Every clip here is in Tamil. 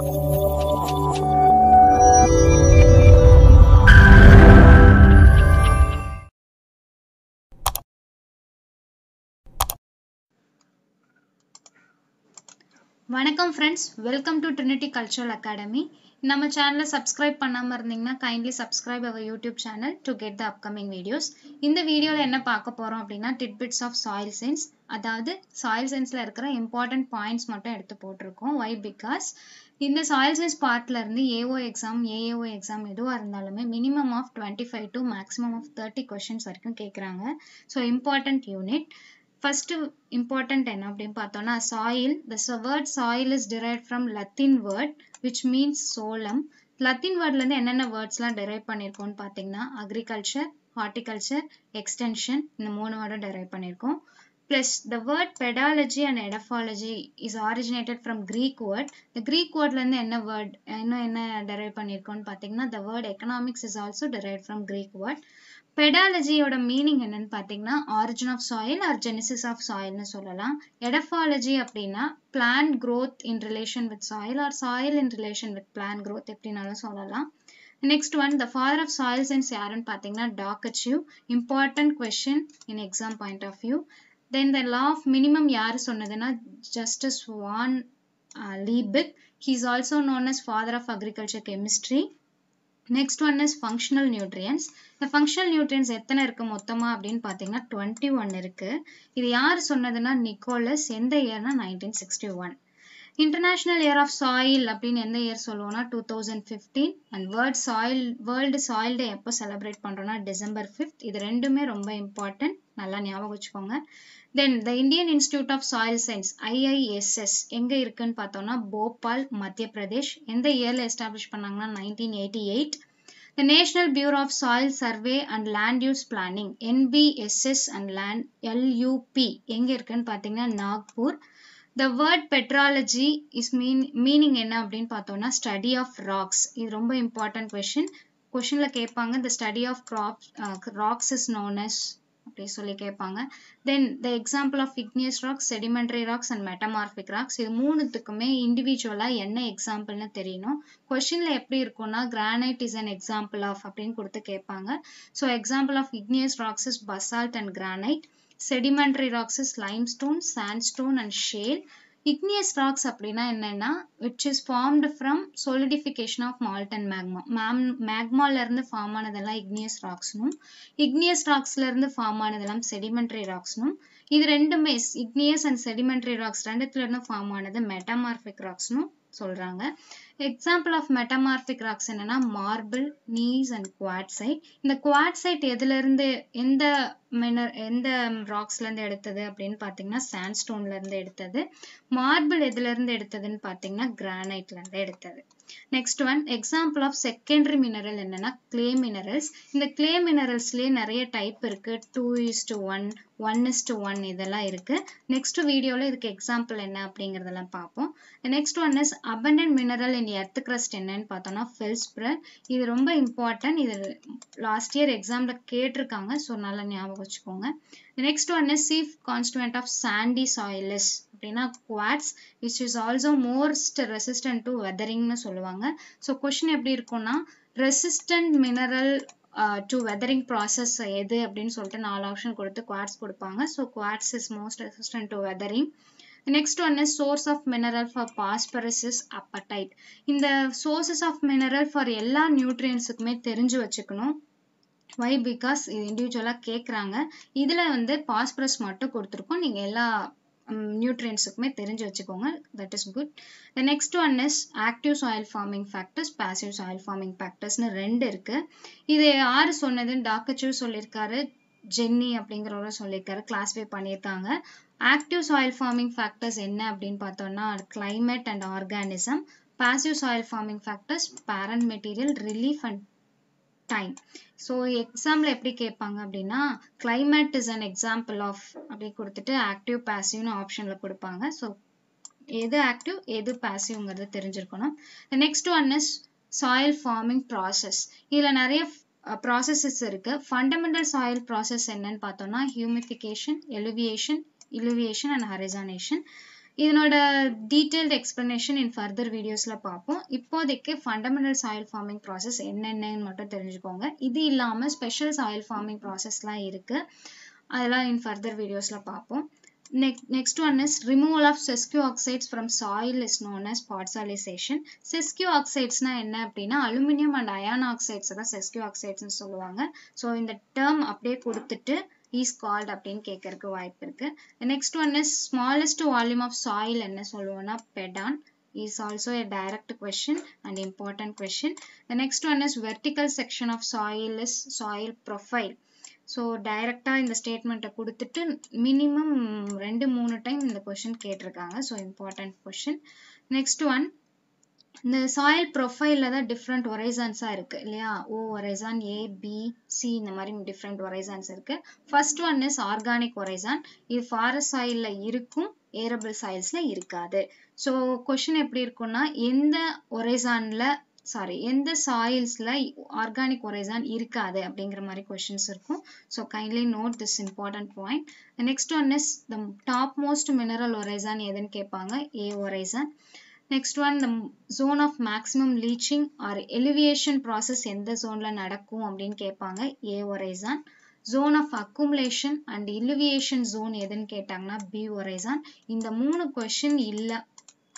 வணக்கம் friends, welcome to Trinity Cultural Academy. நம்ம சேனலை சப்ஸ்கிரைப் பண்ணாம இருந்தீங்கன்னா kindly subscribe our YouTube channel to get the upcoming videos. இந்த வீடியோல என்ன பார்க்க போறோம் அப்படின்னா tidbits of soil science. அதாவது soil scienceல இருக்கிற important points மட்டும் எடுத்து போட்டிருக்கோம். Why? Because இந்த soil science partல இருந்து AO exam, AAO exam எதுவா இருந்தாலுமே minimum of 25 to maximum of 30 questions வரைக்கும் கேக்குறாங்க. So important unit. First important என்ன அப்படின்னு பார்த்தோம்னா soil. The word soil is derived from Latin word which means soilum. Latin wordல இருந்து என்னென்ன wordsலாம் derive பண்ணிருக்கோம்னு பார்த்தீங்கன்னா agriculture, horticulture, extension இந்த மூணு வேர்டை derive பண்ணிருக்கோம். Plus the word pedology and edaphology is originated from Greek word. The Greek wordல இருந்து என்ன word என்ன derive பண்ணிருக்கோம்னு பார்த்தீங்கன்னா the word economics is also derived from Greek word. Pedology யோட மீனிங் என்னன்னு பார்த்தீங்கன்னா origin of soil or genesis of soil னு சொல்லலாம். Edaphology அப்படின்னா plant growth in relation with soil or soil in relation with plant growth எப்படினாலும் சொல்லலாம். Next one, the father of soil science யாருன்னு பார்த்தீங்கன்னா Dakachew. Important question in exam point of view. Then the law of minimum யாரு சொன்னதுன்னா Justus von Liebig. He is also known as father of agriculture chemistry. Next one is functional nutrients. The functional nutrients எத்தனை இருக்கு மொத்தமா அப்படின்னு பார்த்தீங்கன்னா 21 இருக்கு. இது யார் சொன்னதுன்னா நிக்கோலஸ். எந்த இயர்னா 1961. International Year of Soil அப்படின்னு எந்த இயர் சொல்லுவோம்னா 2015. And World Soil Day எப்போ செலிப்ரேட் பண்றோம்னா December 5th. இது ரெண்டுமே ரொம்ப இம்பார்ட்டன்ட், நல்லா ஞாபகம் வச்சுக்கோங்க. Then the Indian Institute of Soil Science IISS எங்க இருக்குன்னு பார்த்தோம்னா போபால், மத்திய பிரதேஷ். எந்த இயர்ல எஸ்டாப்ளிஷ் பண்ணாங்கன்னா 1988. The National Bureau of Soil Survey and Land Use Planning NBSS and LUP எங்க இருக்குன்னு பார்த்தீங்கன்னா Nagpur. The word petrology is meaning என்ன அப்படின்னு பார்த்தோம்னா study of rocks. இது ரொம்ப important questionல கேட்பாங்க. The study of rocks is known as அப்படி சொல்லி கேட்பாங்க. Then the example of igneous rocks, sedimentary rocks and metamorphic rocks. இது மூணுத்துக்குமே இண்டிவிஜுவலா என்ன எக்ஸாம்பிள்னு தெரியணும். கொஸ்டின்ல எப்படி இருக்கும்னா granite is an example of அப்படின்னு கொடுத்து கேட்பாங்க. So example of igneous rocks is basalt and granite. Sedimentary rocks is limestone, sandstone and shale. Igneous rocks அப்படின்னா என்னன்னா which is formed from solidification of molten magma. மேக்மால இருந்து ஃபார்ம் ஆனதெல்லாம் igneous rocksனும், igneous rocksல இருந்து ஃபார்ம் ஆனதெல்லாம் sedimentary rocksனும். இது ரெண்டுமே igneous and sedimentary rocks ரெண்டுத்துல இருந்து ஃபார்ம் ஆனது metamorphic rocksனும் சொல்றாங்க. எக்ஸாம்பிள் ஆஃப் மெட்டமார்பிக் ராக்ஸ் என்னன்னா மார்பிள், நீஸ் அண்ட் குவாட்சைட். இந்த குவாட்சைட் எதுல இருந்து எந்த ராக்ஸ்ல இருந்து எடுத்தது அப்படின்னு பாத்தீங்கன்னா சாண்ட்ஸ்டோன்ல இருந்து எடுத்தது. மார்பிள் எதுல இருந்து எடுத்ததுன்னு பாத்தீங்கன்னா கிரானைட்ல இருந்து எடுத்தது. Next one, example of secondary mineral என்னன்னா கிளே மினரல்ஸ். இந்த கிளே மினரல்ஸ்லயே நிறைய டைப் இருக்கு. 2:1, 1:1 இதெல்லாம் இருக்கு. நெக்ஸ்ட் வீடியோல இதுக்கு எக்ஸாம்பிள் என்ன அப்படிங்கறதெல்லாம் பார்ப்போம். Next one is abundant mineral in earth crust என்னன்னு பார்த்தோம்னா feldspar. இது ரொம்ப இம்பார்ட்டன்ட். இது லாஸ்ட் இயர் எக்ஸாம்ல கேட்டிருக்காங்க. ஸோ நல்லா ஞாபகம் வச்சுக்கோங்க. Next one is chief constituent of sandy soil is அப்படின்னா quartz, which is also most resistant to weathering னு சொல்லுவாங்க. ஸோ கொஸ்டின் எப்படி இருக்கும்னா resistant mineral to weathering process எது அப்படின்னு சொல்லிட்டு 4 ஆப்ஷன் கொடுத்து குவாட்ஸ் கொடுப்பாங்க. So quartz is most resistant to weathering. Next one is source of mineral for phosphorus is apatite. இந்த sources of mineral for எல்லா நியூட்ரியன்ஸுக்குமே தெரிஞ்சு வச்சுக்கணும். Why? Because இது இண்டிவிஜுவலா கேட்குறாங்க. இதுல வந்து பாஸ்பரஸ் மட்டும் கொடுத்துருக்கோம். நீங்க எல்லா நியூட்ரியன்ஸுக்குமே தெரிஞ்சு வச்சுக்கோங்க. That is good. The next one is active soil forming factors, passive soil forming factorsனு ரெண்டு இருக்கு. இது யாரு சொன்னதுன்னு டாக்கச்சூ சொல்லியிருக்காரு, ஜென்னி அப்படிங்கிறவரை சொல்லியிருக்காரு, கிளாஸிஃபை பண்ணியிருக்காங்க. ஆக்டிவ் சாயில் ஃபார்மிங் ஃபேக்டர்ஸ் என்ன அப்படின்னு பார்த்தோம்னா climate and organism. Passive soil forming factors parent material, relief and time. So example எப்படி கேட்பாங்க அப்படின்னா climate is an example of அப்படி கொடுத்துட்டு ஆக்டிவ் பாசிவ்னு ஆப்ஷனில் கொடுப்பாங்க. ஸோ எது ஆக்டிவ் எது பாசிவ்ங்கிறது தெரிஞ்சிருக்கணும். Next one is soil forming process. இதில் நிறைய ப்ராசஸஸ் இருக்கு. ஃபண்டமெண்டல் சாயில் ப்ராசஸ் என்னன்னு பார்த்தோம்னா ஹியூமிஃபிகேஷன், எலுவியேஷன் அண்ட் ஹரிசானேஷன். இதனோட detailed explanation in further videosல பார்ப்போம். இப்போதைக்கு fundamental soil forming process என்னென்னன்னு மட்டும் தெரிஞ்சுக்கோங்க. இது இல்லாம special soil forming processலாம் இருக்கு. அதெல்லாம் in further videosல பார்ப்போம். Next one is removal of sesquio oxides from soil is known as parcellization. Sesquio oxides na enna appadina aluminum and iron oxides da sesquio oxides nu solluvaanga. So in the term அப்படியே கொடுத்துட்டு is called அப்படினு கேட்கறதுக்கு வாய்ப்பு இருக்கு. The next one is smallest volume of soil என்ன சொல்லுவோம்னா pedon is also a direct question and important question. The next one is vertical section of soil is soil profile. So டைரக்டா இந்த ஸ்டேட்மெண்ட்டை கொடுத்துட்டு மினிமம் 2-3 டைம் இந்த கொஸ்டின் கேட்டிருக்காங்க. So important question. Next one, இந்த சாயில் ப்ரொஃபைலில் தான் டிஃப்ரெண்ட் ஒரைசான்ஸாக இருக்குது இல்லையா? ஓ ஒரைசான், ஏ, பி, சி இந்த மாதிரி டிஃப்ரெண்ட் ஒரைசான்ஸ் இருக்குது. First one is organic horizon. இது ஃபாரஸ்ட் சாயிலில் இருக்கும், ஏரபிள் சாயில்ஸில் இருக்காது. ஸோ கொஸ்டின் எப்படி இருக்குன்னா, எந்த சாயில்ஸ்ல ஆர்கானிக் ஒரைசான் இருக்காது அப்படிங்கிற மாதிரி கொஸ்டின்ஸ் இருக்கும். So kindly note this important point. Next one is the top most mineral horizon எதுன்னு கேட்பாங்க, A horizon. Next one, the zone of maximum leaching or eluviation process எந்த ஜோன்ல நடக்கும் அப்படின்னு கேட்பாங்க, A horizon. Zone of accumulation and illuviation zone எதுன்னு கேட்டாங்கன்னா பி ஒரைசான். இந்த 3 கொஸ்டின் இல்லை,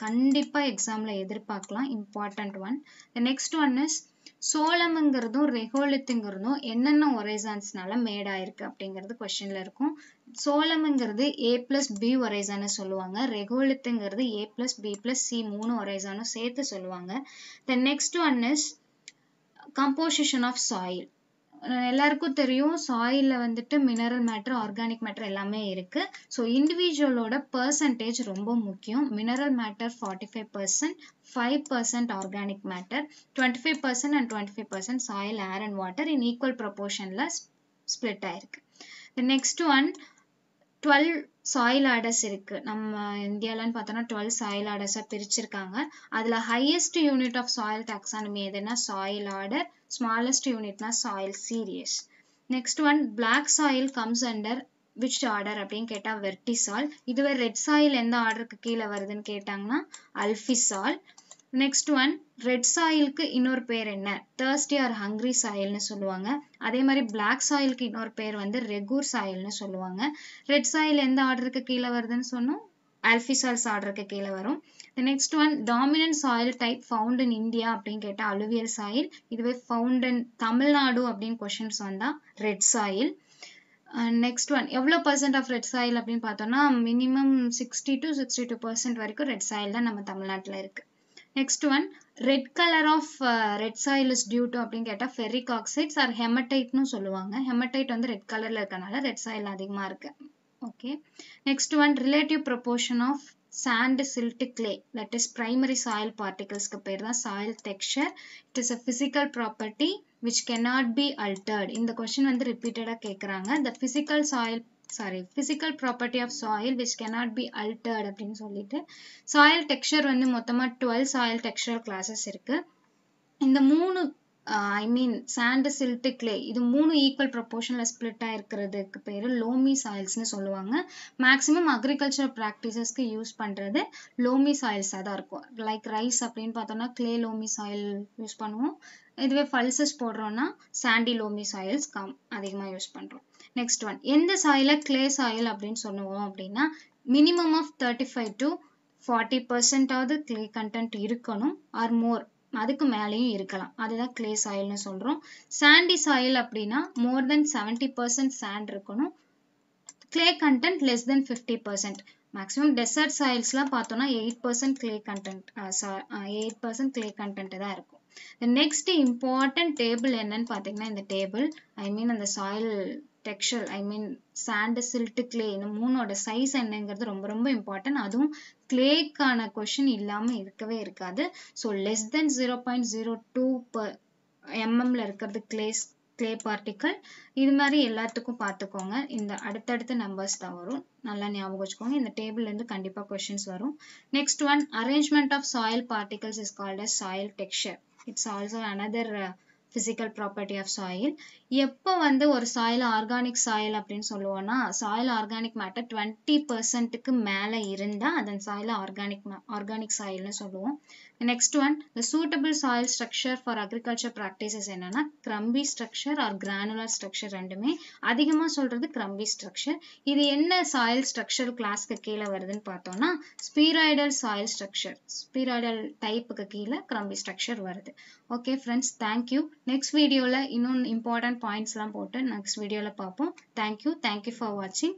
கண்டிப்பா எக்ஸாம்ல எதிர்பார்க்கலாம், important one. Next one is சோளம்ங்கிறதும் ரெகோலித்துங்கிறதும் என்னென்ன ஒரைசான்ஸ்னால மேட் ஆயிருக்கு அப்படிங்கிறது கொஸ்டின்ல இருக்கும். சோளம்ங்கிறது A+B ஒரைசான்னு சொல்லுவாங்க, ரெகோலித்துங்கிறது A+B+C 3 ஒரைசானும் சேர்த்து சொல்லுவாங்க. Next one is composition of soil. எல்லாருக்கும் தெரியும் சாயில்ல வந்துட்டு மினரல் மேட்டர், ஆர்கானிக் மேட்டர் எல்லாமே இருக்கு. ஸோ இண்டிவிஜுவலோட பர்சன்டேஜ் ரொம்ப முக்கியம். Mineral matter 45%, 5% organic matter, 25% and 25% soil, air and water in equal ப்ரொபோர்ஷன்ல ஸ்பிளிட் ஆயிருக்கு. நெக்ஸ்ட் ஒன், 12 சாயில் ஆர்டர்ஸ் இருக்கு. நம்ம இந்தியாலன்னு பார்த்தோம்னா 12 சாயில் ஆர்டர்ஸா பிரிச்சிருக்காங்க. அதுல highest unit of soil taxonomy எதுனா சாயில் ஆர்டர், ஸ்மாலஸ்ட் யூனிட்னா soil series. Next one, black soil comes under which order அப்படின்னு கேட்டா வெர்டிசால். இதுவே ரெட் சாயில் எந்த ஆர்டருக்கு கீழே வருதுன்னு கேட்டாங்கன்னா அல்பிசால். நெக்ஸ்ட் ஒன், ரெட் சாயிலுக்கு இன்னொரு பேர் என்ன, தர்ஸ்டி ஆர் ஹங்க்ரி சாயில்னு சொல்லுவாங்க. அதே மாதிரி பிளாக் சாயிலுக்கு இன்னொரு பேர் வந்து ரெகூர் சாயில்னு சொல்லுவாங்க. ரெட் சாயில் எந்த ஆர்டருக்கு கீழே வருதுன்னு சொன்னோம், அல்பிசால்ஸ் ஆர்டருக்கு கீழே வரும். Next one, dominant soil type found in India அப்படின்னு கேட்டா அலுவியல் சாயில். இதுவே ஃபவுண்ட் இன் தமிழ்நாடு அப்படின்னு கொஸ்டின்ஸ் வந்தா ரெட் சாயில். நெக்ஸ்ட் ஒன், எவ்வளோ % ஆஃப் ரெட் சாயில் அப்படின்னு பார்த்தோம்னா மினிமம் 60 to 62% வரைக்கும் ரெட் சாயில் தான் நம்ம தமிழ்நாட்டில் இருக்கு. Next one, red colour of red soil is due to அப்படின்னு கேட்டால் ஃபெரிக் ஆக்சைட்ஸ் ஆர் ஹெமடைட்னு சொல்லுவாங்க. ஹெமடைட் வந்து ரெட் கலர்ல இருக்கனால ரெட் சாயில் அதிகமா இருக்கு. Okay. Next one, relative proportion of sand, silt, clay, that is primary soil particles க்கு பேர் தான் soil texture. It is a physical property which cannot be altered. இந்த கொஸ்டின் வந்து ரிப்பீட்டடா கேட்குறாங்க. The physical property of soil which cannot be altered அப்படின்னு சொல்லிட்டு soil texture வந்து மொத்தமா 12 soil texture classes இருக்கு. இந்த 3 sand, silt, clay இது 3 ஈக்குவல் ப்ரொபோர்ஷன்ல ஸ்பிளிட் ஆயிருக்கிறதுக்கு பேரு லோமி சாயில்ஸ்னு சொல்லுவாங்க. மேக்ஸிமம் அக்ரிகல்ச்சர் ப்ராக்டிசஸ்க்கு யூஸ் பண்றது லோமி சாயில்ஸாக தான் இருக்கும். லைக் ரைஸ் அப்படின்னு பார்த்தோம்னா கிளே லோமி சாயில் யூஸ் பண்ணுவோம். இதுவே பல்சஸ் போடுறோம்னா சாண்டி லோமி சாயில்ஸ் அதிகமாக யூஸ் பண்றோம். நெக்ஸ்ட் ஒன், எந்த சாயில கிளே சாயில் அப்படின்னு சொல்லுவோம் அப்படின்னா minimum of 35 to 40% clay content இருக்கணும் ஆர் மோர், அதுக்கு மேலேயும் இருக்கலாம், அதுதான் கிளே சாயில்னு சொல்றோம். சாண்டி சாயில் அப்படின்னா மோர் தென் 70% சாண்ட் இருக்கணும், clay content less than 50%. Maximum desert சாயில்ஸ்லாம் பார்த்தோம்னா 8% கிளே கண்டென்ட் 8% கிளே கண்டென்ட் தான் இருக்கும். நெக்ஸ்ட் இம்பார்ட்டன்ட் டேபிள் என்னன்னு பார்த்தீங்கன்னா இந்த டேபிள் அந்த soil texture sand, silt, clay இந்த 3ஓட சைஸ் என்னங்கிறது ரொம்ப ரொம்ப இம்பார்ட்டன்ட். அதுவும் கிளேக்கான கொஸ்டின் இல்லாம இருக்கவே இருக்காது. ஸோ லெஸ் தென் 0.02 mmல இருக்கிறது கிளே பார்ட்டிக்கல். இது மாதிரி எல்லாத்துக்கும் பார்த்துக்கோங்க. இந்த அடுத்தடுத்த நம்பர்ஸ் தான் வரும், நல்லா ஞாபகம் வச்சுக்கோங்க. இந்த டேபிள்ல இருந்து கண்டிப்பா கொஸ்டின்ஸ் வரும். Next one, arrangement of soil particles is called as soil texture. It's also another physical property of soil. எப்போ வந்து ஒரு சாயில் ஆர்கானிக் சாயில் அப்படின்னு சொல்லுவோம்னா சாயில் ஆர்கானிக் மேட்டர் 20%க்கு மேலே இருந்தால் அதன் சாயில் ஆர்கானிக் சாயில்னு சொல்லுவோம். Next one the suitable soil structure for agriculture practices என்னன்னா crumby structure or granular structure ரெண்டுமே. அதிகமாக சொல்றது கிரம்பி ஸ்ட்ரக்சர். இது என்ன சாயில் ஸ்ட்ரக்சர் கிளாஸ்க்கு கீழே வருதுன்னு பார்த்தோம்னா ஸ்பீராய்டல் சாயில் ஸ்ட்ரக்சர், ஸ்பீராய்டல் டைப்புக்கு கீழே கிரம்பி ஸ்ட்ரக்சர் வருது. Okay friends, thank you. நெக்ஸ்ட் வீடியோவில் இன்னும் இம்பார்ட்டன்ட் பாயிண்ட்ஸ்லாம் போட்டு நெக்ஸ்ட் வீடியோவில் பார்ப்போம். தேங்க்யூ ஃபார் வாட்சிங்.